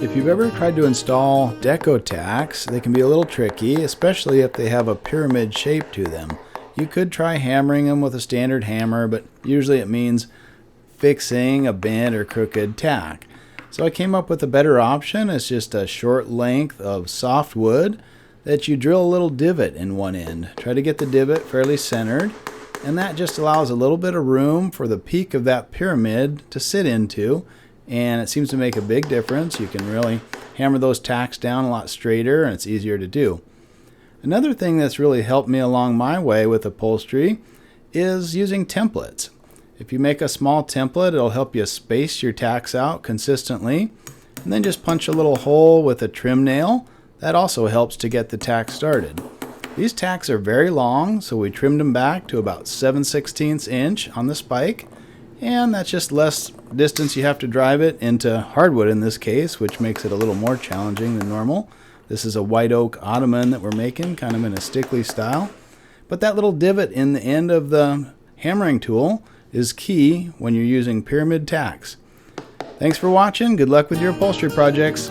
If you've ever tried to install deco tacks, they can be a little tricky, especially if they have a pyramid shape to them. You could try hammering them with a standard hammer, but usually it means fixing a bent or crooked tack. So I came up with a better option. It's just a short length of softwood that you drill a little divot in one end. Try to get the divot fairly centered, and that just allows a little bit of room for the peak of that pyramid to sit into, and it seems to make a big difference. You can really hammer those tacks down a lot straighter, and it's easier to do. Another thing that's really helped me along my way with upholstery is using templates. If you make a small template, it'll help you space your tacks out consistently, and then just punch a little hole with a trim nail. That also helps to get the tack started. These tacks are very long, so we trimmed them back to about 7/16 inch on the spike, and that's just less distance you have to drive it into hardwood in this case, which makes it a little more challenging than normal. This is a white oak ottoman that we're making, kind of in a stickly style. But that little divot in the end of the hammering tool is key when you're using pyramid tacks. Thanks for watching. Good luck with your upholstery projects.